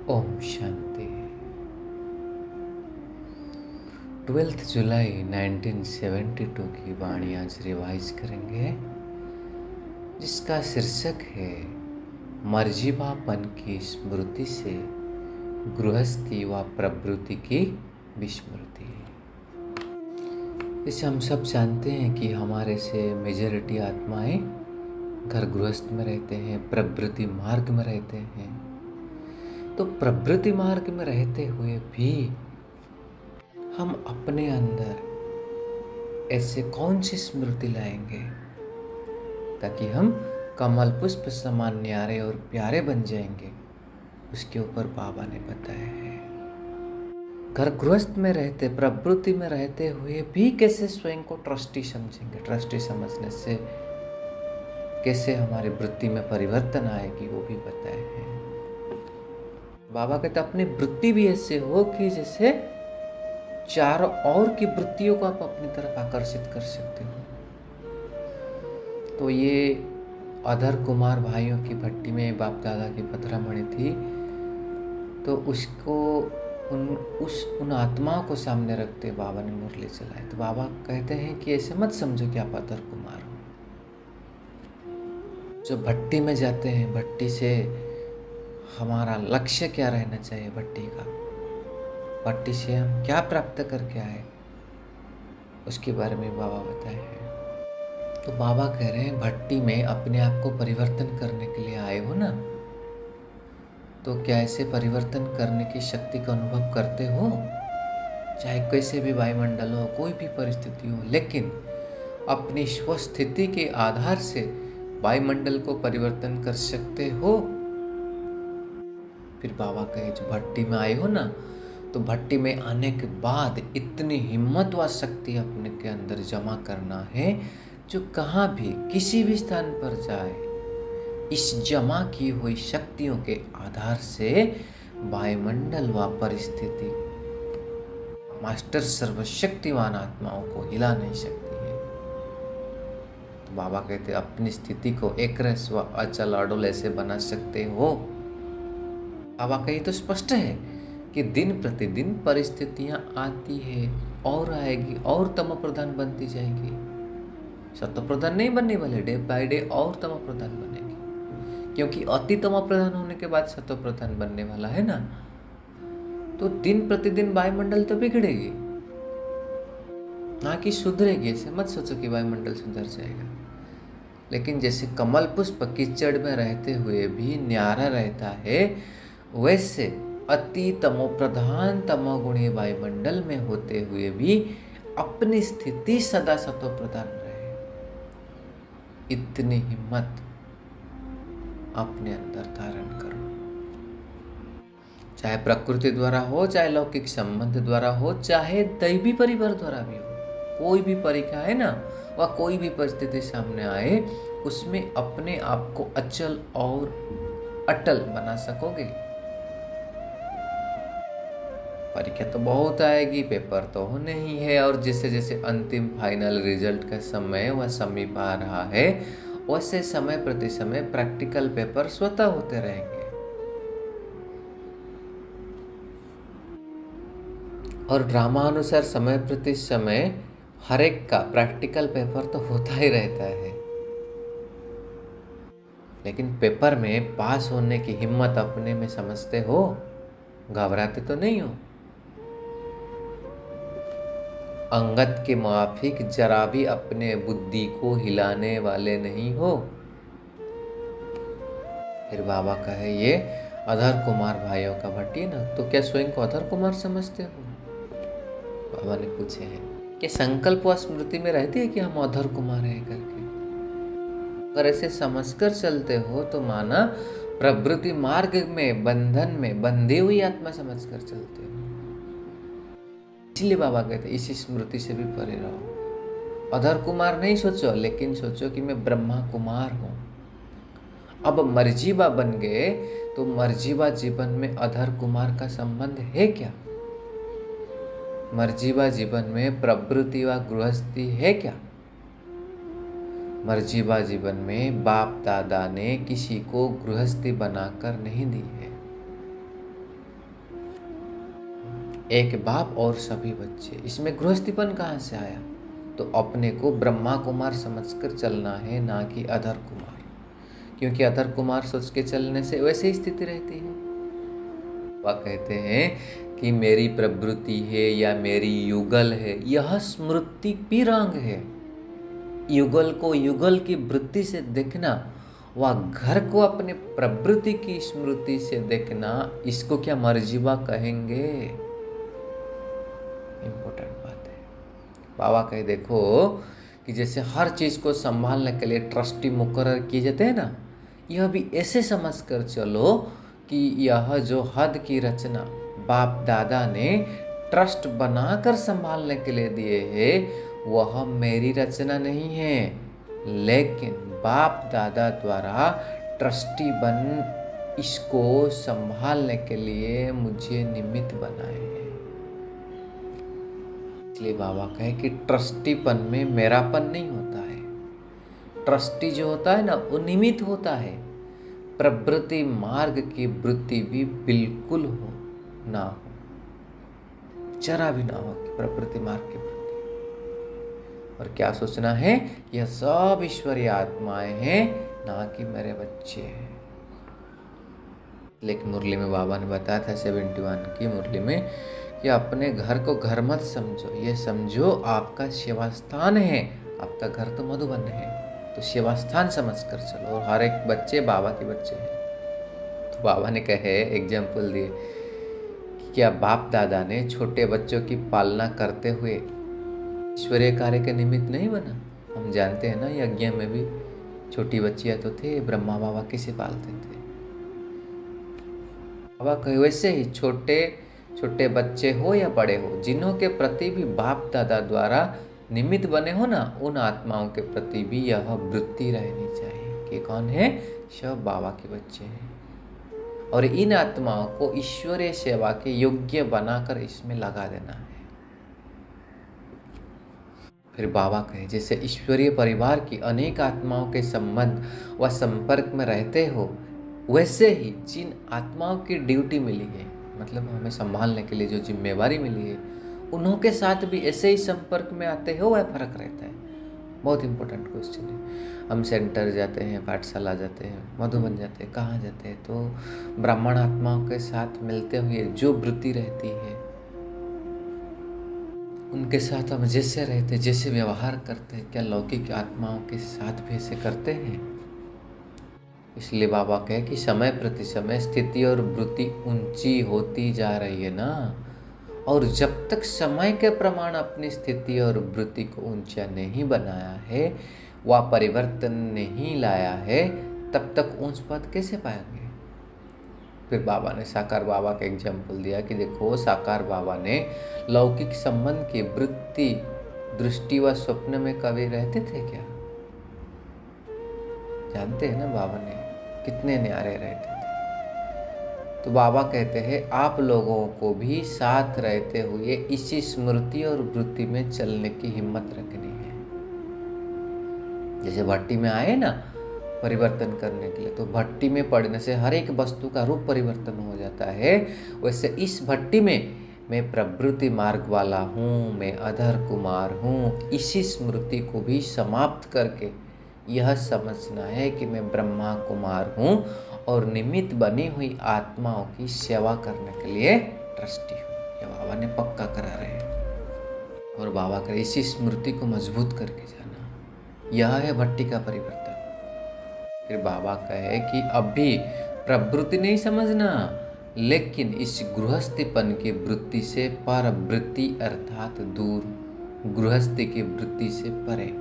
ओम शांति। 12 जुलाई 1972 की वाणी आज रिवाइज करेंगे, जिसका शीर्षक है मर्जीवापन की स्मृति से गृहस्थी व प्रवृत्ति की विस्मृति। जैसे हम सब जानते हैं कि हमारे से मेजॉरिटी आत्माएं घर गृहस्थ में रहते हैं, प्रवृत्ति मार्ग में रहते हैं। तो प्रवृत्ति मार्ग में रहते हुए भी हम अपने अंदर ऐसे कौन सी स्मृति लाएंगे ताकि हम कमल पुष्प समान न्यारे और प्यारे बन जाएंगे। उसके ऊपर बाबा ने बताया है, घर गृहस्थ में रहते, प्रवृत्ति में रहते हुए भी कैसे स्वयं को ट्रस्टी समझेंगे। ट्रस्टी समझने से कैसे हमारी वृत्ति में परिवर्तन आएगी, वो भी बताया है। बाबा कहते अपनी वृत्ति भी ऐसे हो कि जैसे चारों ओर की वृत्तियों को आप अपनी तरफ आकर्षित कर सकते हो। तो ये अधर कुमार भाइयों की भट्टी में बाप दादा की पथरामणि थी, तो उसको उन आत्माओं को सामने रखते बाबा ने मुरली चलाई। तो बाबा कहते हैं कि ऐसे मत समझो कि आप अधर कुमार हो। जो भट्टी में जाते हैं, भट्टी से हमारा लक्ष्य क्या रहना चाहिए, भट्टी का, भट्टी से हम क्या प्राप्त करके आए, उसके बारे में बाबा बताए हैं। तो बाबा कह रहे हैं भट्टी में अपने आप को परिवर्तन करने के लिए आए हो ना, तो क्या ऐसे परिवर्तन करने की शक्ति का अनुभव करते हो, चाहे कैसे भी वायुमंडल हो, कोई भी परिस्थिति हो, लेकिन अपनी स्वस्थिति के आधार से वायुमंडल को परिवर्तन कर सकते हो। फिर बाबा कहे जो भट्टी में आए हो ना, तो भट्टी में आने के बाद इतनी हिम्मत व शक्ति अपने के अंदर जमा करना है, जो कहाँ भी किसी भी स्थान पर जाए, इस जमा की हुई शक्तियों के आधार से वायुमंडल व परिस्थिति मास्टर सर्वशक्तिवान आत्माओं को हिला नहीं सकती है। तो बाबा कहते अपनी स्थिति को एक रस व अचल अडोल ऐसे बना सकते हो। बाबा का ये तो स्पष्ट है कि दिन प्रतिदिन परिस्थितियां आती है और आएगी और तमो प्रधान बनती जाएगी। सत्व प्रधान नहीं बनने वाले, डे बाय डे और तमो प्रधान बनेगी, क्योंकि अति तमो प्रधान होने के बाद सत्व प्रधान बनने वाला है ना। तो दिन प्रतिदिन वायुमंडल तो बिगड़ेगी, ना कि सुधरेगी। ऐसे मत सोचो कि वायुमंडल सुधर जाएगा, लेकिन जैसे कमल पुष्प कीचड़ में रहते हुए भी न्यारा रहता है, वैसे अति तमो प्रधान तमोगुणी वायुमंडल में होते हुए भी अपनी स्थिति सदा सतो प्रधान रहे। इतनी हिम्मत अपने अंदर धारण करो, चाहे प्रकृति द्वारा हो, चाहे लौकिक संबंध द्वारा हो, चाहे दैवी परिवार द्वारा भी हो। कोई भी परीक्षा है ना, वह कोई भी परिस्थिति सामने आए, उसमें अपने आप को अचल और अटल बना सकोगे। परीक्षा तो बहुत आएगी, पेपर तो होने ही है, और जैसे जैसे अंतिम फाइनल रिजल्ट का समय वह समीप आ रहा है, वैसे समय प्रति समय प्रैक्टिकल पेपर स्वतः होते रहेंगे। और ड्रामा अनुसार समय प्रति समय हर एक का प्रैक्टिकल पेपर तो होता ही रहता है, लेकिन पेपर में पास होने की हिम्मत अपने में समझते हो, घबराते तो नहीं हो। अंगद के माफिक जरा भी अपने बुद्धि को हिलाने वाले नहीं हो। फिर बाबा कहे ये अधर कुमार भाइयों का भट्टी ना, तो क्या स्वयं को अधर कुमार समझते हो? बाबा ने पूछे हैं कि संकल्प व स्मृति में रहती है कि हम अधर कुमार हैं करके। अगर ऐसे समझकर चलते हो तो माना प्रवृत्ति मार्ग में बंधन में बंधी हुई आत्मा समझकर चलते हो। इसलिए बाबा कहते इसी स्मृति से भी परे रहो। अधर कुमार नहीं सोचो, लेकिन सोचो कि मैं ब्रह्मा कुमार हूँ। अब मर्जीबा बन गए तो मर्जीबा जीवन में अधर कुमार का संबंध है क्या? मर्जीबा जीवन में प्रवृत्ति व गृहस्थी है क्या? मर्जीबा जीवन में बाप दादा ने किसी को गृहस्थी बनाकर नहीं दी है। एक बाप और सभी बच्चे। इसमें गृहस्थीपन कहाँ से आया? तो अपने को ब्रह्मा कुमार समझकर चलना है, ना कि अधर कुमार। क्योंकि अधर कुमार सोच के चलने से वैसे ही स्थिति रहती है। वह कहते हैं कि मेरी प्रवृत्ति है या मेरी युगल है, यह स्मृति पीरांग है। युगल को युगल की वृत्ति से देखना, वह घर को अपने प्रवृत्ति की स्मृति से देखना, इसको क्या मर्जीवा कहेंगे? इंपॉर्टेंट बात है। बाबा कहे देखो कि जैसे हर चीज को संभालने के लिए ट्रस्टी मुकर्रर किए जाते हैं ना, यह भी ऐसे समझ कर चलो कि यह जो हद की रचना बाप दादा ने ट्रस्ट बनाकर संभालने के लिए दिए है, वह मेरी रचना नहीं है, लेकिन बाप दादा द्वारा ट्रस्टी बन इसको संभालने के लिए मुझे निमित्त बनाए हैं। इसलिए बाबा कहे कि ट्रस्टीपन में मेरापन नहीं होता है। ट्रस्टी जो होता है ना, वो निमित्त होता है। प्रवृत्ति मार्ग की वृत्ति भी बिल्कुल हो ना हो, जरा भी ना हो कि प्रवृत्ति मार्ग की वृत्ति। और क्या सोचना है? यह सब ईश्वरीय आत्माएं हैं, ना कि मेरे बच्चे हैं। लेकिन मुरली में बाबा ने बताया था 71 की मुरली में कि अपने घर को घर मत समझो, ये समझो आपका सेवा स्थान है। आपका घर तो मधुबन है, तो सेवा स्थान समझ कर चलो। और हर एक बच्चे बाबा के बच्चे हैं। तो बाबा ने कहे, एग्जाम्पल दिए कि क्या बाप दादा ने छोटे बच्चों की पालना करते हुए ईश्वरीय कार्य के निमित्त नहीं बना? हम जानते हैं ना, यज्ञ में भी छोटी बच्चियां तो थे, ब्रह्मा बाबा किसे पालते थे? बाबा कहे वैसे ही छोटे छोटे बच्चे हो या बड़े हो, जिन्हों के प्रति भी बाप दादा द्वारा निमित्त बने हो ना, उन आत्माओं के प्रति भी यह वृत्ति रहनी चाहिए कि कौन है? सब बाबा के बच्चे हैं। और इन आत्माओं को ईश्वरीय सेवा के योग्य बनाकर इसमें लगा देना है। फिर बाबा कहे जैसे ईश्वरीय परिवार की अनेक आत्माओं के संबंध व संपर्क में रहते हो, वैसे ही जिन आत्माओं की ड्यूटी मिली है, मतलब हमें संभालने के लिए जो जिम्मेवारी मिली है, उन्हों के साथ भी ऐसे ही संपर्क में आते हो या फर्क रहता है? बहुत इंपॉर्टेंट क्वेश्चन है। हम सेंटर जाते हैं, पाठशाला जाते हैं, मधुबन जाते हैं, कहाँ जाते हैं, तो ब्राह्मण आत्माओं के साथ मिलते हुए जो वृत्ति रहती है, उनके साथ हम जैसे रहते, जैसे व्यवहार करते हैं, क्या लौकिक आत्माओं के साथ भी ऐसे करते हैं? इसलिए बाबा कहे कि समय प्रति समय स्थिति और वृत्ति ऊंची होती जा रही है ना, और जब तक समय के प्रमाण अपनी स्थिति और वृत्ति को ऊंचा नहीं बनाया है, वह परिवर्तन नहीं लाया है, तब तक ऊंच पद कैसे पाएंगे? फिर बाबा ने साकार बाबा का एग्जाम्पल दिया कि देखो, साकार बाबा ने लौकिक संबंध की वृत्ति दृष्टि व स्वप्न में कभी रहते थे क्या? जानते हैं ना बाबा ने कितने न्यारे रहते थे। तो बाबा कहते हैं आप लोगों को भी साथ रहते हुए इसी स्मृति और वृत्ति में चलने की हिम्मत रखनी है। जैसे भट्टी में आए ना परिवर्तन करने के लिए, तो भट्टी में पड़ने से हर एक वस्तु का रूप परिवर्तन हो जाता है। वैसे इस भट्टी में मैं प्रवृत्ति मार्ग वाला हूँ, मैं अधर कुमार हूँ, इसी स्मृति को भी समाप्त करके यह समझना है कि मैं ब्रह्मा कुमार हूँ और निमित्त बनी हुई आत्माओं की सेवा करने के लिए ट्रस्टी हूँ। यह बाबा ने पक्का करा रहे हैं। और बाबा करे इसी स्मृति को मजबूत करके जाना, यह है भट्टी का परिवर्तन। फिर बाबा कहे कि अभी प्रवृत्ति नहीं समझना, लेकिन इस गृहस्थीपन की वृत्ति से पर वृत्ति अर्थात दूर, गृहस्थी की वृत्ति से परे।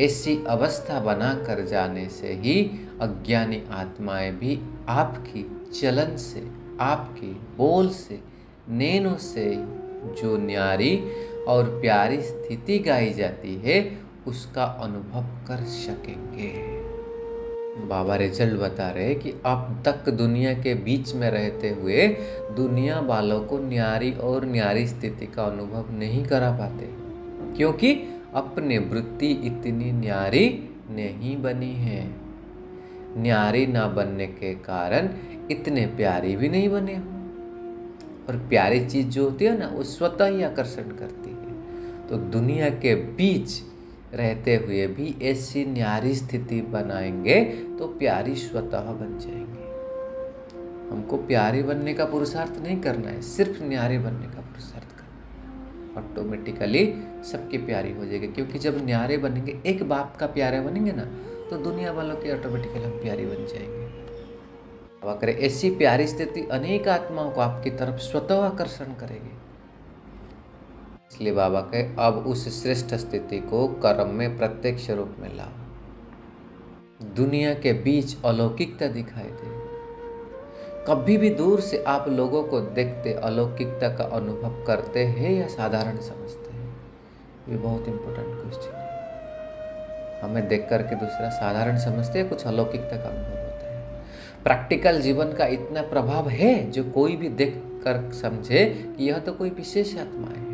ऐसी अवस्था बना कर जाने से ही अज्ञानी आत्माएं भी आपकी चलन से, आपकी बोल से, नैनों से जो न्यारी और प्यारी स्थिति गाई जाती है, उसका अनुभव कर सकेंगे। बाबा रिजल्ट बता रहे कि अब तक दुनिया के बीच में रहते हुए दुनिया वालों को न्यारी और न्यारी स्थिति का अनुभव नहीं करा पाते, क्योंकि अपने वृत्ति इतनी न्यारी नहीं बनी है। न्यारी ना बनने के कारण इतने प्यारी भी नहीं बने हो। और प्यारी चीज़ जो होती है ना वो स्वतः ही आकर्षण करती है। तो दुनिया के बीच रहते हुए भी ऐसी न्यारी स्थिति बनाएंगे तो प्यारी स्वतः बन जाएंगे। हमको प्यारी बनने का पुरुषार्थ नहीं करना है, सिर्फ न्यारी बनने का पुरुषार्थ करना। ऑटोमेटिकली सबकी प्यारी हो जाएगी, क्योंकि जब न्यारे बनेंगे, एक बाप का प्यारे बनेंगे ना, तो दुनिया वालों की ऑटोमेटिकली हम प्यारी बन जाएंगे। अब करें ऐसी प्यारी स्थिति अनेक आत्माओं को आपकी तरफ स्वतः आकर्षण करेगी। इसलिए बाबा कहे अब उस श्रेष्ठ स्थिति को कर्म में प्रत्यक्ष रूप में लाओ। दुनिया के बीच अलौकिकता दिखाई दे। कभी भी दूर से आप लोगों को देखते अलौकिकता का अनुभव करते हैं या साधारण समझते हैं? ये बहुत इंपॉर्टेंट क्वेश्चन है। हमें देख करके दूसरा साधारण समझते हैं, कुछ अलौकिकता का अनुभव होता है। प्रैक्टिकल जीवन का इतना प्रभाव है जो कोई भी देख कर समझे कि यह तो कोई विशेष आत्माएं हैं।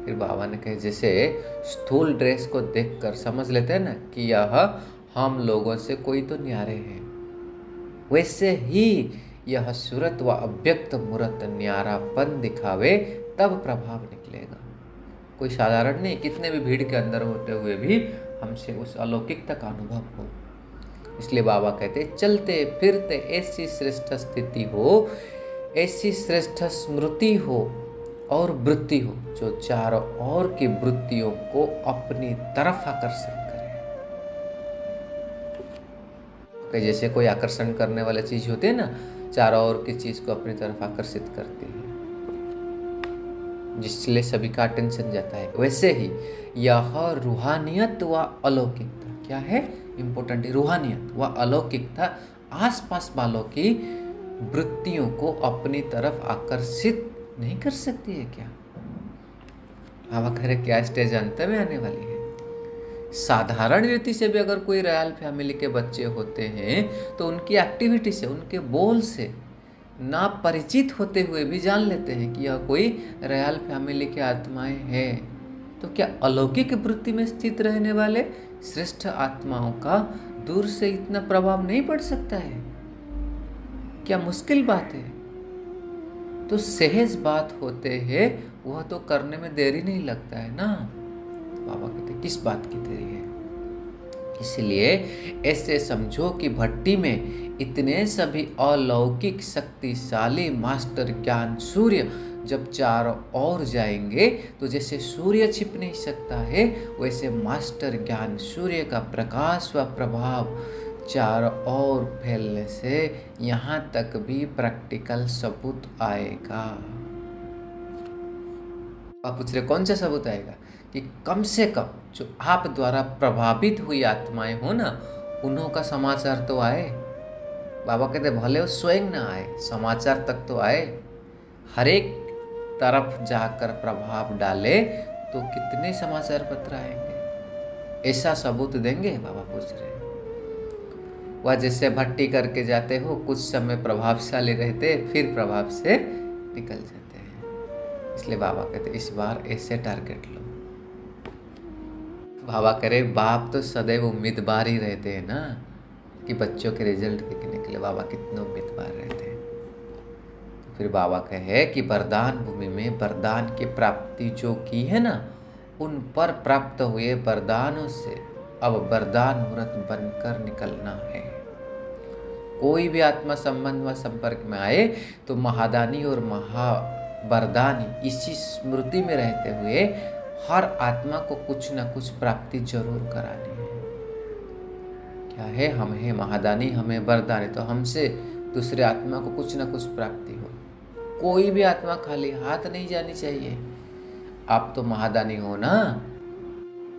फिर बाबा ने कहे जैसे स्थूल ड्रेस को देखकर समझ लेते हैं ना कि यह हम लोगों से कोई तो न्यारे हैं, वैसे ही यह सूरत व अव्यक्त मूर्त न्यारापन दिखावे तब प्रभाव निकलेगा। कोई साधारण नहीं, कितने भी भीड़ के अंदर होते हुए भी हमसे उस अलौकिकता का अनुभव हो। इसलिए बाबा कहते चलते फिरते ऐसी श्रेष्ठ स्थिति हो, ऐसी श्रेष्ठ स्मृति हो और वृत्ति हो जो चारों ओर की वृत्तियों को अपनी तरफ आकर्षण करे। कि जैसे कोई आकर्षण करने वाली चीज होती है ना, चारों ओर की चीज को अपनी तरफ आकर्षित करती है, जिससे सभी का अटेंशन जाता है। वैसे ही यह रूहानियत व अलौकिकता क्या है, इंपॉर्टेंट है। रूहानियत व अलौकिकता आसपास वालों की वृत्तियों को अपनी तरफ आकर्षित नहीं कर सकती है क्या? बाबा कह रहे क्या स्टेज अंत में आने वाली है। साधारण रीति से भी अगर कोई रॉयल फैमिली के बच्चे होते हैं तो उनकी एक्टिविटी से, उनके बोल से ना परिचित होते हुए भी जान लेते हैं कि यह कोई रॉयल फैमिली की आत्माएं हैं। तो क्या अलौकिक वृत्ति में स्थित रहने वाले श्रेष्ठ आत्माओं का दूर से इतना प्रभाव नहीं पड़ सकता है? क्या मुश्किल बात है? तो सहज बात होते हैं, वह तो करने में देरी नहीं लगता है ना। बाबा कहते किस बात की देरी है? इसलिए ऐसे समझो कि भट्टी में इतने सभी अलौकिक शक्तिशाली मास्टर ज्ञान सूर्य जब चारों ओर जाएंगे तो जैसे सूर्य छिप नहीं सकता है, वैसे मास्टर ज्ञान सूर्य का प्रकाश व प्रभाव चारों ओर फैलने से यहाँ तक भी प्रैक्टिकल सबूत आएगा। आप पूछ रहे कौन सा सबूत आएगा? कि कम से कम जो आप द्वारा प्रभावित हुई आत्माएं हो ना, उन्हों का समाचार तो आए। बाबा कहते भले वो स्वयं ना आए, समाचार तक तो आए। हर एक तरफ जाकर प्रभाव डाले तो कितने समाचार पत्र आएंगे? ऐसा सबूत देंगे? बाबा पूछ रहे। वह जैसे भट्टी करके जाते हो, कुछ समय प्रभावशाली रहते फिर प्रभाव से निकल जाते हैं। इसलिए बाबा कहते इस बार ऐसे टारगेट लो। बाबा करे बाप तो सदैव उम्मीदवार ही रहते हैं ना कि बच्चों के रिजल्ट देखने के लिए बाबा कितने उम्मीदवार रहते हैं। तो फिर बाबा कहे कि वरदान भूमि में वरदान की प्राप्ति जो की है ना, उन पर प्राप्त हुए वरदानों से अब वरदान मूर्त बनकर निकलना है। कोई भी आत्मा संबंध व संपर्क में आए तो महादानी और महावरदानी इसी स्मृति में रहते हुए हर आत्मा को कुछ न कुछ प्राप्ति जरूर करानी है। क्या है? हम है महादानी, हमें वरदानी, तो हमसे दूसरे आत्मा को कुछ न कुछ प्राप्ति हो। कोई भी आत्मा खाली हाथ नहीं जानी चाहिए। आप तो महादानी हो ना।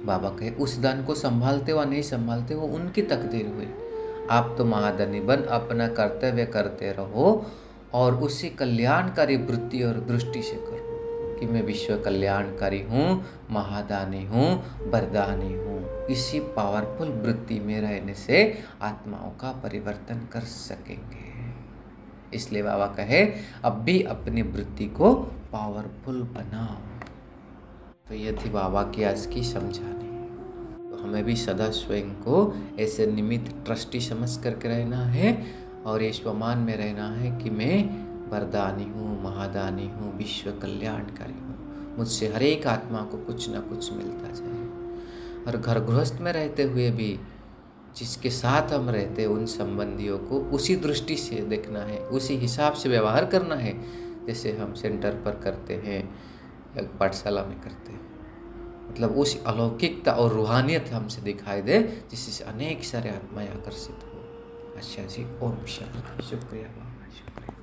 बाबा कहे उस दान को संभालते हो नहीं संभालते हो उनकी तकदीर हुई। आप तो महादानी बन अपना कर्तव्य करते रहो और उसी कल्याणकारी वृत्ति और दृष्टि से करो कि मैं विश्व कल्याणकारी हूँ, महादानी हूँ, वरदानी हूँ। इसी पावरफुल वृत्ति में रहने से आत्माओं का परिवर्तन कर सकेंगे। इसलिए बाबा कहे अब भी अपनी वृत्ति को पावरफुल बनाओ। तो ये थी बाबा की आज की समझानी। तो हमें भी सदा स्वयं को ऐसे निमित्त ट्रस्टी समझ करके रहना है और ये स्वमान में रहना है कि मैं वरदानी हूँ, महादानी हूँ, विश्व कल्याणकारी हूँ। मुझसे हर एक आत्मा को कुछ ना कुछ मिलता जाए। और घर गृहस्थ में रहते हुए भी जिसके साथ हम रहते हैं उन संबंधियों को उसी दृष्टि से देखना है, उसी हिसाब से व्यवहार करना है जैसे हम सेंटर पर करते हैं या पाठशाला में करते हैं। मतलब उस अलौकिकता और रूहानियत हमसे दिखाई दे जिससे अनेक सारे आत्माएं आकर्षित हो। अच्छा जी, ओम शांति। शुक्रिया, शुक्रिया।